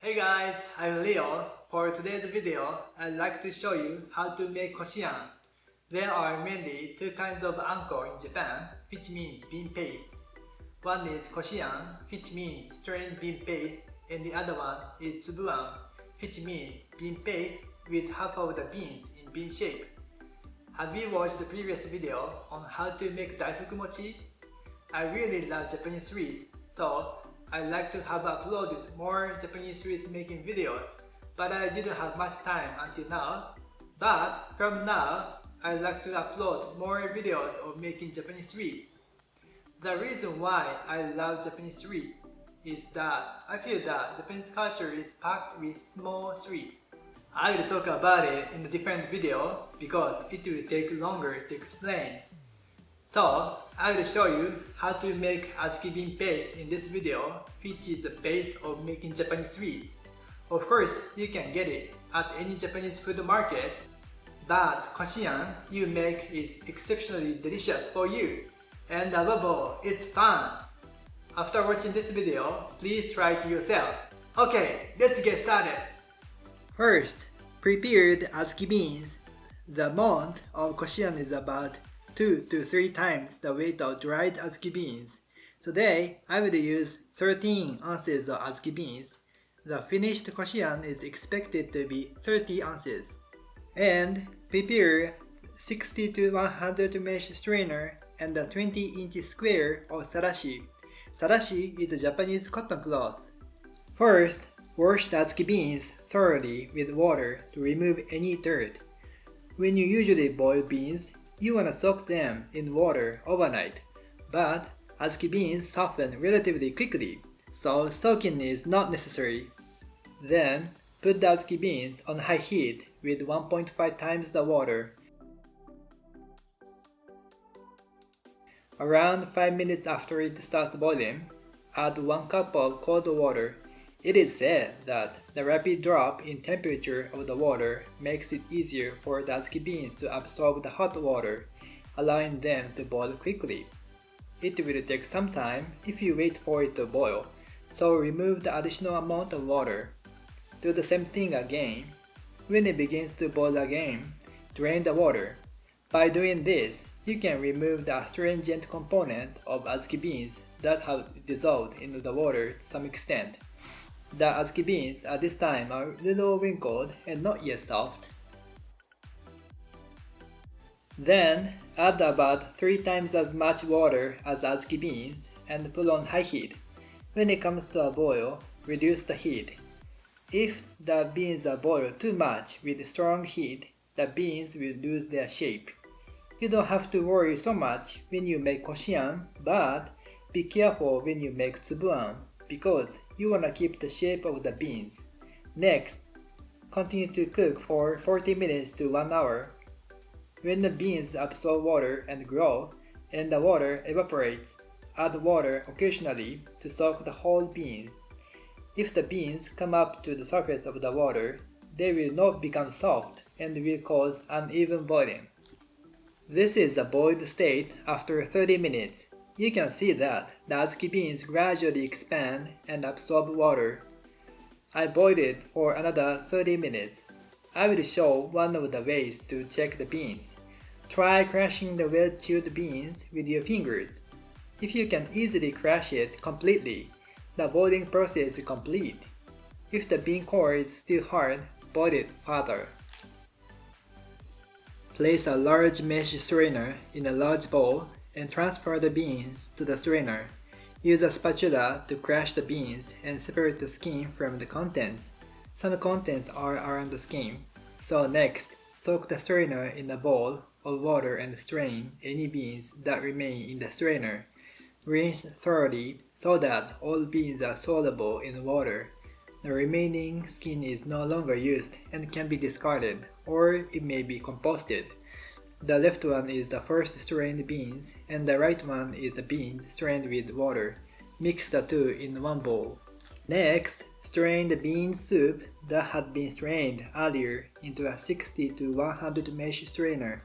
Hey guys, I'm Leo. For today's video, I'd like to show you how to make Koshian. There are mainly two kinds of anko in Japan, which means bean paste. One is Koshian, which means strained bean paste, and the other one is tsubuan, which means bean paste with half of the beans in bean shape. Have you watched the previous video on how to make Daifuku mochi? I really love Japanese sweets, so I like to have uploaded more Japanese sweets making videos, but I didn't have much time until now. But from now, I like to upload more videos of making Japanese sweets. The reason why I love Japanese sweets is that I feel that Japanese culture is packed with small sweets. I will talk about it in a different video because it will take longer to explain. So, I will show you how to make Adzuki bean paste in this video, which is the base of making Japanese sweets. Of course, you can get it at any Japanese food market, but Koshian you make is exceptionally delicious for you. And above all, it's fun! After watching this video, please try it yourself. Okay, let's get started! First, prepare the Adzuki beans. The amount of Koshian is about 2 to 3 times the weight of dried Adzuki beans. Today, I will use 13 ounces of Adzuki beans. The finished Koshian is expected to be 30 ounces. And prepare 60 to 100 mesh strainer and a 20-inch square of sarashi. Sarashi is a Japanese cotton cloth. First, wash the Adzuki beans thoroughly with water to remove any dirt. When you usually boil beans, you want to soak them in water overnight, but Adzuki beans soften relatively quickly, so soaking is not necessary. Then, put the Adzuki beans on high heat with 1.5 times the water. Around 5 minutes after it starts boiling, add 1 cup of cold water. It is said that the rapid drop in temperature of the water makes it easier for the Adzuki beans to absorb the hot water, allowing them to boil quickly. It will take some time if you wait for it to boil, so remove the additional amount of water. Do the same thing again. When it begins to boil again, drain the water. By doing this, you can remove the astringent component of Adzuki beans that have dissolved into the water to some extent. The Adzuki beans at this time are a little wrinkled and not yet soft. Then, add about 3 times as much water as Adzuki beans and put on high heat. When it comes to a boil, reduce the heat. If the beans are boiled too much with strong heat, the beans will lose their shape. You don't have to worry so much when you make Koshian, but be careful when you make tsubuan, because you want to keep the shape of the beans. Next, continue to cook for 40 minutes to 1 hour. When the beans absorb water and grow, and the water evaporates, add water occasionally to soak the whole bean. If the beans come up to the surface of the water, they will not become soft and will cause uneven boiling. This is the boiled state after 30 minutes. You can see that the Adzuki beans gradually expand and absorb water. I boiled it for another 30 minutes. I will show one of the ways to check the beans. Try crushing the well-chewed beans with your fingers. If you can easily crush it completely, the boiling process is complete. If the bean core is still hard, boil it further. Place a large mesh strainer in a large bowl and transfer the beans to the strainer. Use a spatula to crush the beans and separate the skin from the contents. Some contents are around the skin. So next, soak the strainer in a bowl of water and strain any beans that remain in the strainer. Rinse thoroughly so that all beans are soluble in water. The remaining skin is no longer used and can be discarded, or it may be composted. The left one is the first strained beans, and the right one is the beans strained with water. Mix the two in one bowl. Next, strain the bean soup that had been strained earlier into a 60 to 100 mesh strainer.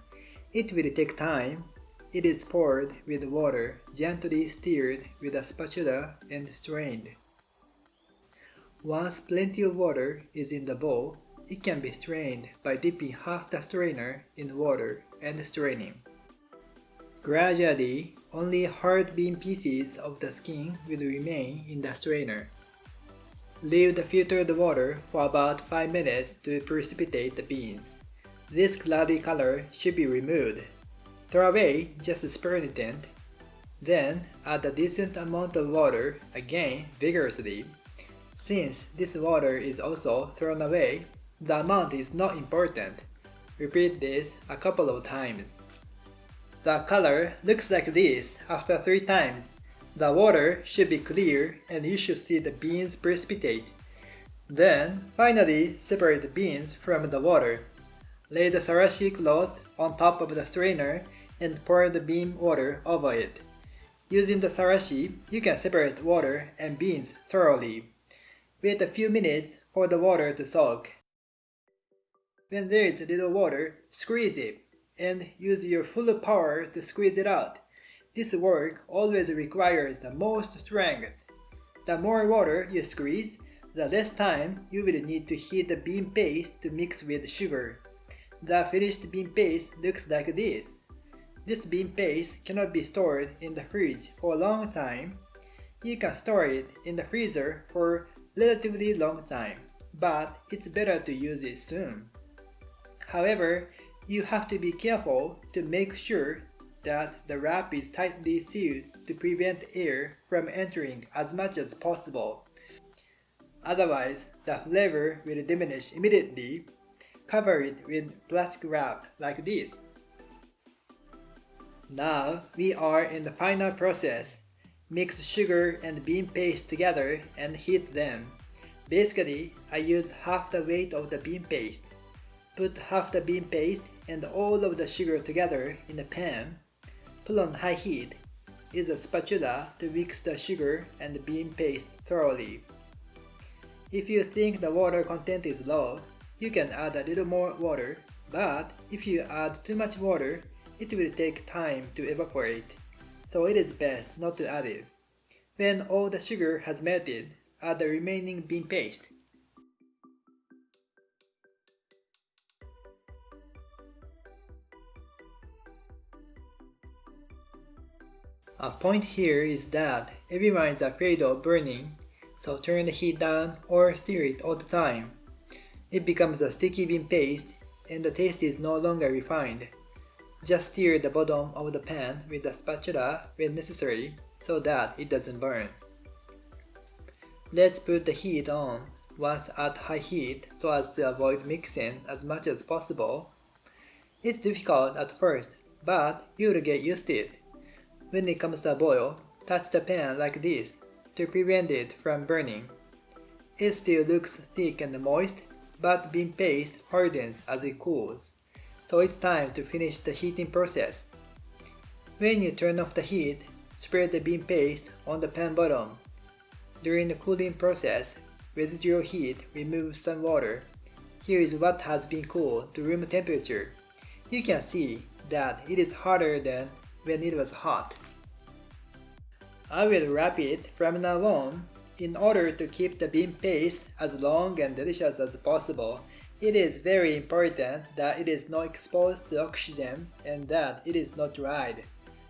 It will take time. It is poured with water, gently stirred with a spatula, and strained. Once plenty of water is in the bowl, it can be strained by dipping half the strainer in water and straining. Gradually, only hard bean pieces of the skin will remain in the strainer. Leave the filtered water for about 5 minutes to precipitate the beans. This cloudy color should be removed. Throw away just the spiritant. Then add a decent amount of water again vigorously. Since this water is also thrown away, the amount is not important. Repeat this a couple of times. The color looks like this after 3 times. The water should be clear and you should see the beans precipitate. Then, finally, separate the beans from the water. Lay the thoracic cloth on top of the strainer and pour the bean water over it. Using the thoracic, you can separate water and beans thoroughly. Wait a few minutes for the water to soak. When there is little water, squeeze it and use your full power to squeeze it out. This work always requires the most strength. The more water you squeeze, the less time you will need to heat the bean paste to mix with sugar. The finished bean paste looks like this. This bean paste cannot be stored in the fridge for a long time. You can store it in the freezer for a relatively long time, but it's better to use it soon. However, you have to be careful to make sure that the wrap is tightly sealed to prevent air from entering as much as possible. Otherwise, the flavor will diminish immediately. Cover it with plastic wrap like this. Now we are in the final process. Mix sugar and bean paste together and heat them. Basically, I use half the weight of the bean paste. Put half the bean paste and all of the sugar together in a pan. Put on high heat. Use a spatula to mix the sugar and the bean paste thoroughly. If you think the water content is low, you can add a little more water, but if you add too much water, it will take time to evaporate, so it is best not to add it. When all the sugar has melted, add the remaining bean paste. A point here is that everyone is afraid of burning, so turn the heat down or stir it all the time. It becomes a sticky bean paste and the taste is no longer refined. Just stir the bottom of the pan with a spatula when necessary so that it doesn't burn. Let's put the heat on once at high heat so as to avoid mixing as much as possible. It's difficult at first, but you'll get used to it. When it comes to a boil, touch the pan like this to prevent it from burning. It still looks thick and moist, but bean paste hardens as it cools, so it's time to finish the heating process. When you turn off the heat, spread the bean paste on the pan bottom. During the cooling process, residual heat removes some water. Here is what has been cooled to room temperature. You can see that it is hotter than when it was hot. I will wrap it from now on. In order to keep the bean paste as long and delicious as possible, it is very important that it is not exposed to oxygen and that it is not dried.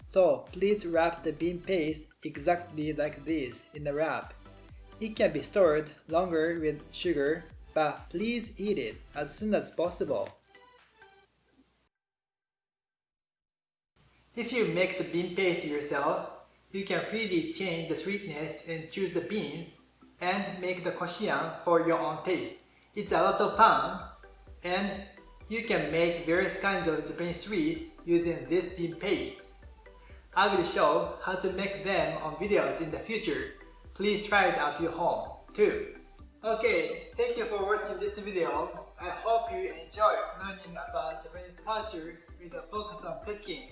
So please wrap the bean paste exactly like this in a wrap. It can be stored longer with sugar, but please eat it as soon as possible. If you make the bean paste yourself, you can freely change the sweetness and choose the beans and make the Koshian for your own taste. It's a lot of fun and you can make various kinds of Japanese sweets using this bean paste. I will show how to make them on videos in the future. Please try it at your home too. Okay, thank you for watching this video. I hope you enjoy learning about Japanese culture with a focus on cooking.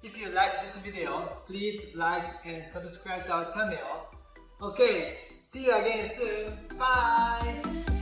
If you like this video, please like and subscribe to our channel. Okay, see you again soon. Bye!